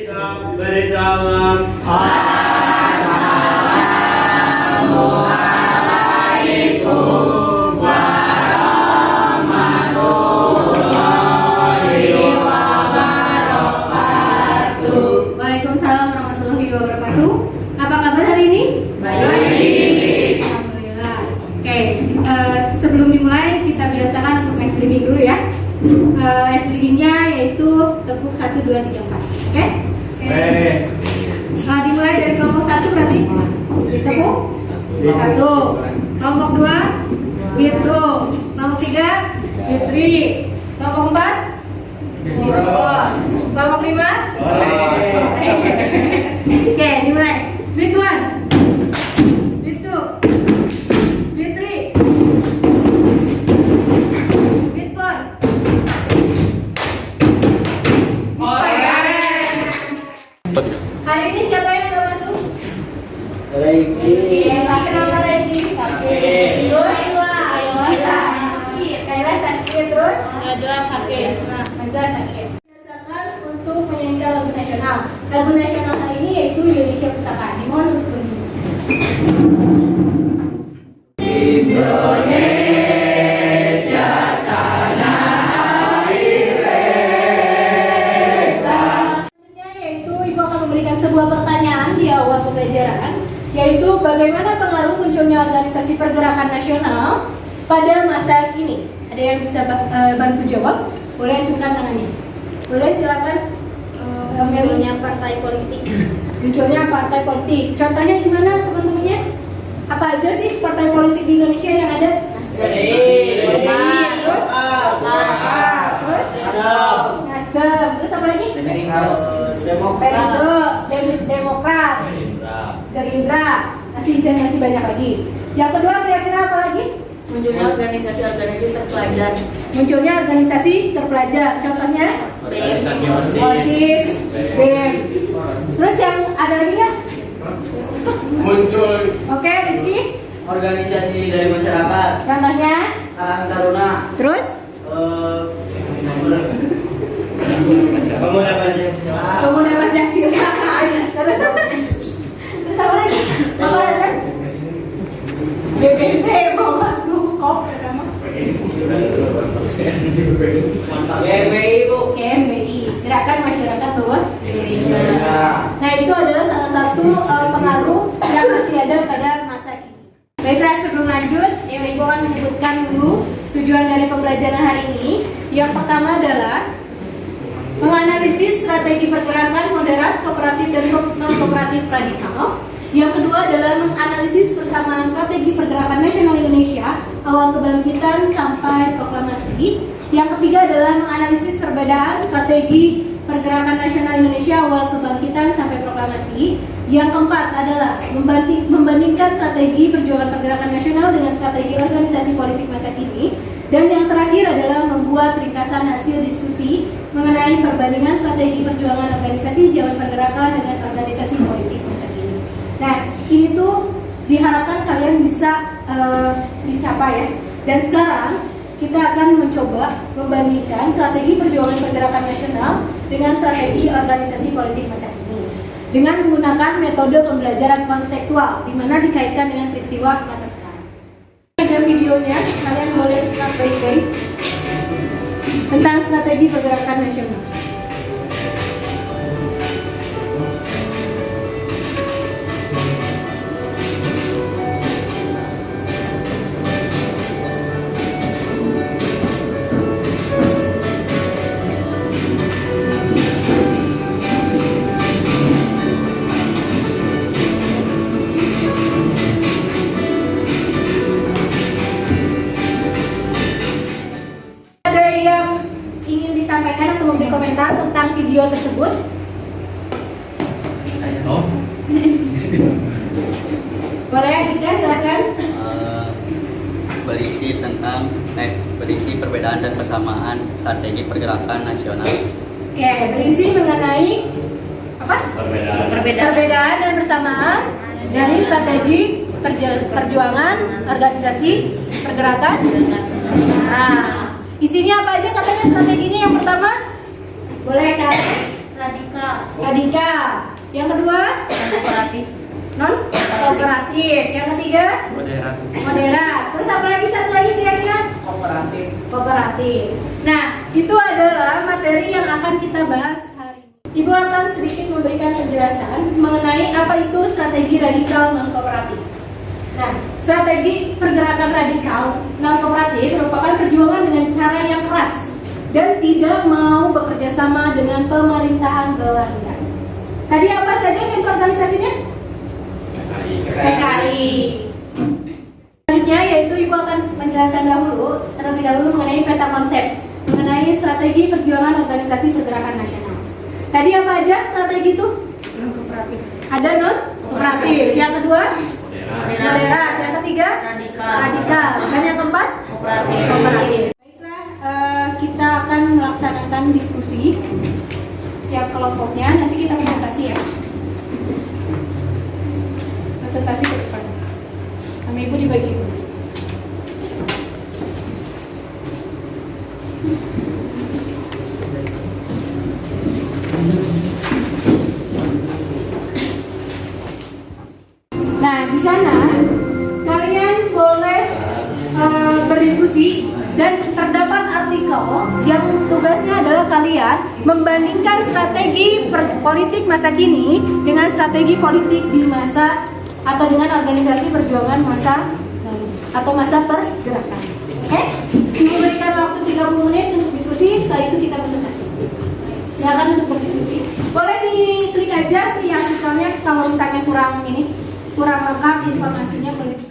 Kita beri salam. Assalamualaikum warahmatullahi wabarakatuh. Waalaikumsalam warahmatullahi wabarakatuh. Apa kabar hari ini? Baik. Alhamdulillah. Oke, sebelum dimulai kita biasakan untuk ice breathing dulu ya. Ice breathingnya yaitu tekuk 1, 2, 3, 4. Oke? Dimulai dari kelompok 1 berarti ditekuk 1. Kelompok 2 hitung. Kelompok 3 hitri. Kelompok 4 hitung. Kelompok 5 Oke, dimulai. Beat 1, beat 2, beat 3, beat 4. Hari ini siapa yang gak masuk? Kenapa Reiki? Terus Kaila sakit terus? Najwa sakit. Najwa sakit. Biasakan untuk menyanyikan lagu nasional. Lagu nasional hari ini yaitu Indonesia Pusaka. Dimohon untuk berdiri. Indonesia tanah air beta. Selanjutnya yaitu Ibu akan memberikan sebuah pertanyaan di awal pembelajaran, yaitu bagaimana pengaruh munculnya organisasi pergerakan nasional pada masa kini. Ada yang bisa bantu jawab? Boleh ajukan tangannya. Boleh silakan. Munculnya partai politik. Munculnya partai politik. Contohnya gimana teman-temannya? Apa aja sih partai politik di Indonesia yang ada? Terus Nasdem. Terus apa lagi? Demokrat, Gerindra, masih banyak lagi. Yang kedua kira-kira apa lagi? Munculnya organisasi-organisasi terpelajar. Munculnya organisasi terpelajar. Contohnya OSIS, BEM. Terus yang ada lagi nggak? Muncul Oke, Rizky. Organisasi dari masyarakat, Contohnya. Karang Taruna, Terus Pemuda Pancasila. Pemuda Pancasila. Terus apa lagi? Apa lagi? BBC, Bawaslu, KOF, pertama. GMI Bu. GMBI, Gerakan Masyarakat Bawah Indonesia. Nah, itu adalah salah satu pengaruh yang masih ada pada masa kini. Baiklah, sebelum lanjut, Ibu akan menyebutkan dulu tujuan dari pembelajaran hari ini. Yang pertama adalah menganalisis strategi pergerakan moderat, kooperatif, dan non-kooperatif radikal. Yang kedua adalah menganalisis persamaan strategi pergerakan nasional Indonesia awal kebangkitan sampai proklamasi. Yang ketiga adalah menganalisis perbedaan strategi pergerakan nasional Indonesia awal kebangkitan sampai proklamasi. Yang keempat adalah membandingkan strategi perjuangan pergerakan nasional dengan strategi organisasi politik masa kini. Dan yang terakhir adalah membuat ringkasan hasil diskusi mengenai perbandingan strategi perjuangan organisasi zaman pergerakan dengan organisasi politik masa kini. Nah, ini tuh diharapkan kalian bisa dicapai ya. Dan sekarang kita akan mencoba membandingkan strategi perjuangan pergerakan nasional dengan strategi organisasi politik masa kini dengan menggunakan metode pembelajaran konstekstual di mana dikaitkan dengan peristiwa masa sekarang. Ada videonya, kalian boleh simak baik-baik tentang strategi pergerakan nasional. Memberi komentar tentang video tersebut. Boleh, Ika, silakan. Berisi perbedaan dan persamaan strategi pergerakan nasional. Ya, berisi mengenai apa? Perbedaan dan persamaan dari strategi perjuangan organisasi pergerakan. Nah, isinya apa aja katanya strateginya? Yang pertama, boleh kan? Radikal. Radikal. Yang kedua? Kooperatif. Non kooperatif. Yang ketiga? Moderat. Moderat. Terus apa lagi satu lagi kira-kira? Kooperatif. Kooperatif. Nah, itu adalah materi yang akan kita bahas hari ini. Ibu akan sedikit memberikan penjelasan mengenai apa itu strategi radikal non kooperatif. Nah, strategi pergerakan radikal non kooperatif merupakan perjuangan dengan cara yang keras dan tidak mau bekerja sama dengan pemerintahan Belanda. Tadi apa saja contoh organisasinya? PKI. Selanjutnya yaitu Ibu akan menjelaskan terlebih dahulu mengenai peta konsep, mengenai strategi perjuangan organisasi pergerakan nasional. Tadi apa aja strategi itu? Non kooperatif. Ada non kooperatif. Yang kedua? Moderat. Yang ketiga? Radikal. Dan yang keempat? Kooperatif. Baiklah, kita akan melaksanakan diskusi setiap kelompoknya. Nanti kita presentasi ya. Presentasi ke depan. Sama Ibu dibagi. Nah, di sana kalian boleh berdiskusi dan terdapat artikel yang tugasnya adalah kalian membandingkan strategi politik masa kini dengan strategi politik di masa atau dengan organisasi perjuangan masa lalu atau masa pergerakan. Oke? Ibu berikan waktu 30 menit untuk diskusi, setelah itu kita presentasi. Silakan untuk berdiskusi. Boleh diklik aja si artikelnya kalau misalnya kurang lengkap informasinya boleh diklik.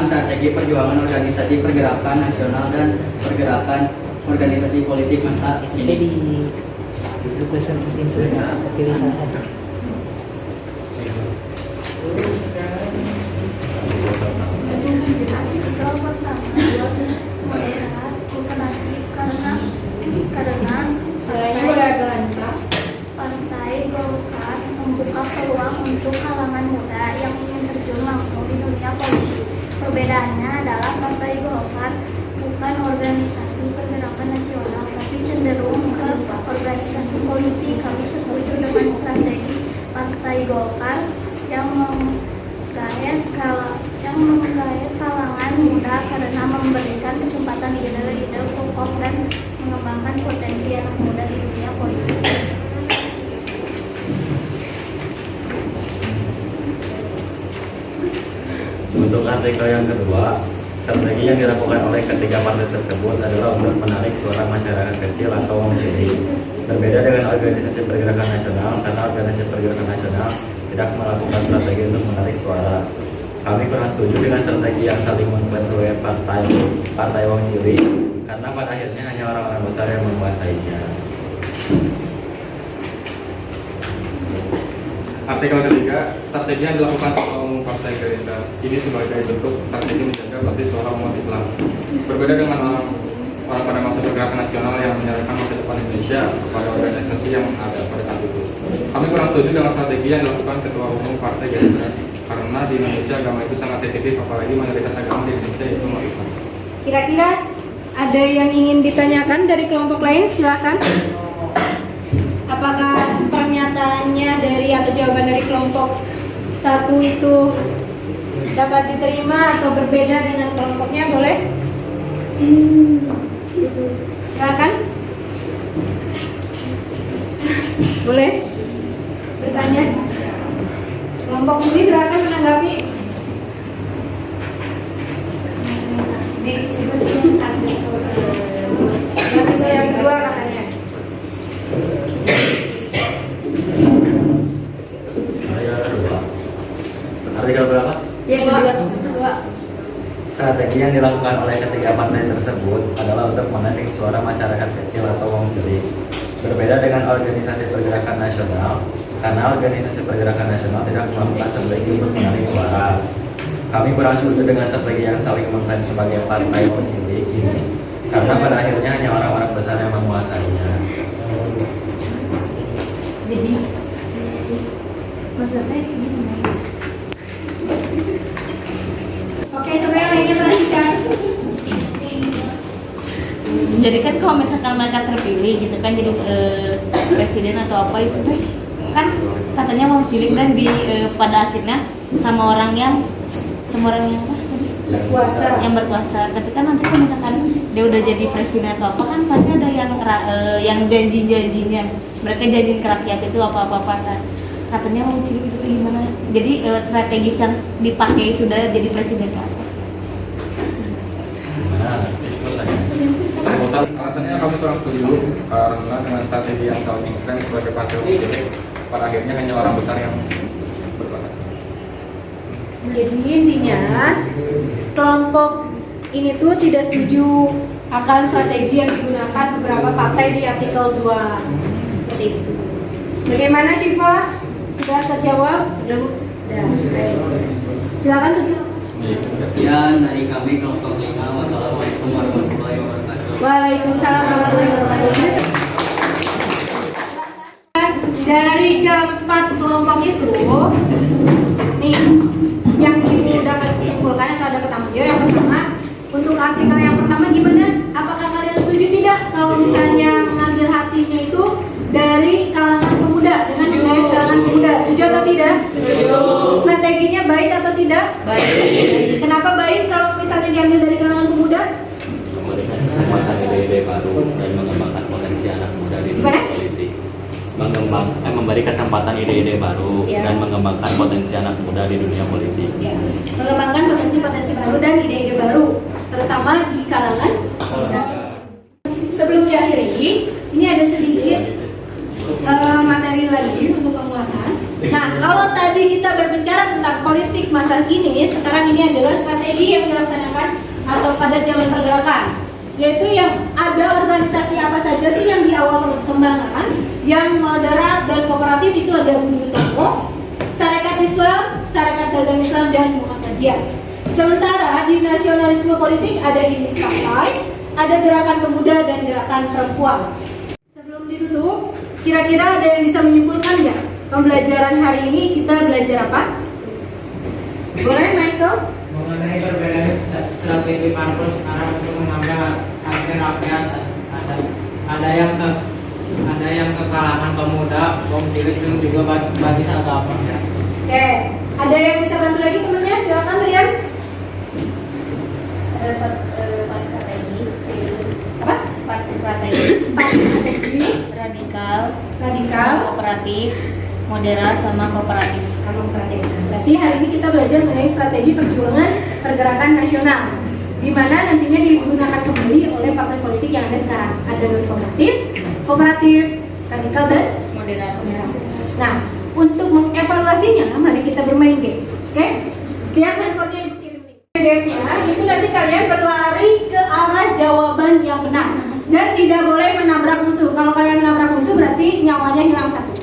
Strategi perjuangan organisasi pergerakan nasional dan pergerakan organisasi politik masa kini. Di presentasiin sudah pilih salah satu. Partai Golkar membuka peluang untuk kalangan muda yang ingin terjun langsung di dunia politik. Perbedaannya adalah Partai Golkar bukan organisasi pergerakan nasional, tapi cenderung ke organisasi politik. Kami setuju dengan strategi Partai Golkar yang menggait kalangan muda karena memberikan kesempatan ide-ide pokok dan mengembangkan potensi anak muda di dunia politik. Untuk artikel yang kedua, strategi yang dilakukan oleh ketiga partai tersebut adalah untuk menarik suara masyarakat kecil atau wong cilik. Berbeda dengan organisasi pergerakan nasional, karena organisasi pergerakan nasional tidak melakukan strategi untuk menarik suara. Kami kurang setuju dengan strategi yang saling mengklaim sebagai partai wong cilik, karena pada akhirnya hanya orang-orang besar yang menguasainya. Artikel ketiga, strategi yang dilakukan Ketua Umum Partai Gerindra ini sebagai bentuk strategi menjaga basis suara umat Islam. Berbeda dengan orang pada masa pergerakan nasional yang menyerahkan masa depan Indonesia kepada organisasi yang ada pada saat itu. Kami kurang setuju dengan strategi yang dilakukan Ketua Umum Partai Gerindra, karena di Indonesia agama itu sangat sensitif, apalagi mayoritas agama di Indonesia itu umat Islam. Kira-kira ada yang ingin ditanyakan dari kelompok lain? Silakan. Apakah pernyataan pernyataannya dari atau jawaban dari kelompok satu itu dapat diterima atau berbeda dengan kelompoknya, boleh? Silakan. Boleh bertanya. Kelompok ini silakan menanggapi. Artikel yang kedua katanya. Artikel berapa? Yang kedua. Strategi yang dilakukan oleh ketiga partai tersebut adalah untuk menarik suara masyarakat kecil atau wong cilik. Berbeda dengan organisasi pergerakan nasional, karena organisasi pergerakan nasional tidak melakukan strategi untuk menarik suara. Kami kurang setuju dengan strategi yang saling mengklaim sebagai partai wong cilik ini, karena pada akhirnya hanya orang-orang besar yang menguasainya. Jadi maksudnya gimana? Oke, coba yang lainnya perhatikan. Jadi kan kalau misalkan mereka terpilih gitu kan jadi presiden atau apa itu kan katanya mau cilik dan pada akhirnya sama orang yang apa tadi? Berkuasa. Yang berkuasa. Tapi kan nanti kalau misalkan dia udah jadi presiden atau apa kan pasti ada yang janji-janjinya. Mereka janjiin ke rakyat itu apa kan. Katanya mau cilik itu gimana? Jadi strategis yang dipakai sudah jadi presiden apa? Alasannya kami kurang setuju karena dengan strategi yang saling mengklaim sebagai partai politik, pada akhirnya hanya orang besar yang berkuasa. Jadi intinya kelompok ini tuh tidak setuju akan strategi yang digunakan beberapa partai di artikel 2 seperti itu. Bagaimana Syifa? Sudah terjawab? Sudah. Silakan tutup. Sekian dari kami kelompok 5. Wassalamualaikum warahmatullahi wabarakatuh. Waalaikumsalam warahmatullahi wabarakatuh. Dari keempat kelompok itu, nih yang ibu dapat simpulkan atau dapat ambil yang pertama, untuk artikel yang pertama gimana? Apakah kalian setuju tidak kalau misalnya mengambil hatinya itu dari kalangan pemuda dengan menggait kalangan pemuda? Setuju atau tidak? Setuju. Strateginya baik atau tidak? Baik. Kenapa baik kalau misalnya diambil dari kalangan pemuda? Memberikan kesempatan ide-ide baru dan mengembangkan potensi anak muda di dunia politik. Memberi kesempatan ide-ide baru dan mengembangkan potensi anak muda di dunia politik. Ya. Mengembangkan potensi-potensi baru dan ide-ide baru, terutama di kalangan pemuda. Sebelum diakhiri, ini ada sedikit materi lagi untuk penguatan. Nah, kalau tadi kita berbicara tentang politik masa kini, sekarang ini adalah strategi yang dilaksanakan atau pada zaman pergerakan, yaitu yang ada organisasi apa saja sih yang di awal perkembangan, yang moderat dan kooperatif itu ada Budi Utomo, Sarekat Islam, Sarekat Dagang Islam, dan Muhammadiyah. Sementara di nasionalisme politik ada Indis Partai, ada Gerakan Pemuda dan Gerakan Perempuan. Sebelum ditutup, kira-kira ada yang bisa menyimpulkan nggak? Pembelajaran hari ini kita belajar apa? Boleh, Michael? Mengenai perbedaan strategi parpol sekarang untuk mengambil hati rakyat, ada yang ke kalangan pemuda, wong cilik dan juga basis agama. Oke, ada yang bisa bantu lagi temennya? Silakan, Rian. Apa? Strategis, radikal, kooperatif, moderat, sama kooperatif. Berarti hari ini kita belajar mengenai strategi perjuangan pergerakan nasional, di mana nantinya digunakan kembali oleh partai politik yang ada sekarang. Ada kooperatif, radikal, dan Moderat. Nah, untuk mengevaluasinya, mari kita bermain game. Oke? Lihat handphonenya ibu kirim nih. Game-nya itu nanti kalian berlari ke arah jawaban yang benar dan tidak boleh menabrak musuh. Kalau kalian menabrak musuh berarti nyawanya hilang satu.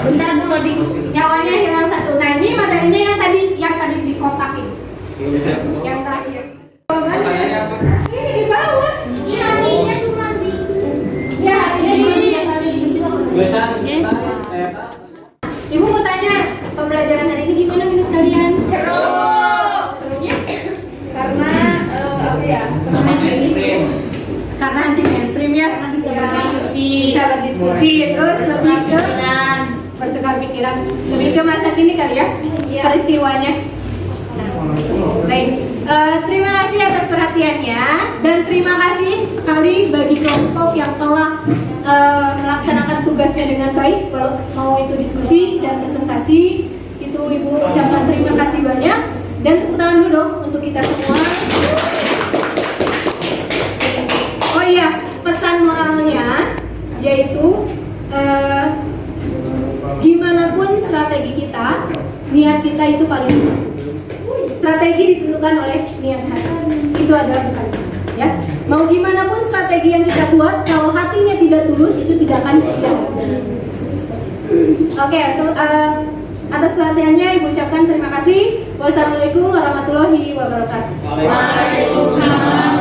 Bentar dulu, Dik. Nyawanya hilang satu. Nah, ini materinya yang tadi di kotak ini. Yang terakhir. Jawabannya ini di bawah. Ini hatinya cuma di Ya, ini Ibu mau tanya, pembelajaran hari ini gimana menurut kalian? Seru. Serunya? Karena apa ya? Karena anti mainstream ya. Bisa berdiskusi. Bisa berdiskusi, terus lebih ke bertukar pikiran. Lebih ke masa kini kali ya, peristiwanya. Nah, baik. Terima kasih atas perhatiannya dan terima kasih sekali bagi kelompok yang telah melaksanakan tugasnya dengan baik. Kalau mau itu diskusi dan presentasi, itu Ibu ucapkan terima kasih banyak dan tepuk tangan dulu dong untuk kita semua. Oh iya, pesan moralnya yaitu gimana pun strategi kita, niat kita itu paling penting. Strategi ditentukan oleh niat hati. Itu adalah pesan ya. Mau gimana pun strategi yang kita buat, kalau hatinya tidak tulus itu tidak akan jalan. Oke, untuk atas perhatiannya Ibu ucapkan terima kasih. Wassalamualaikum warahmatullahi wabarakatuh. Waalaikumsalam.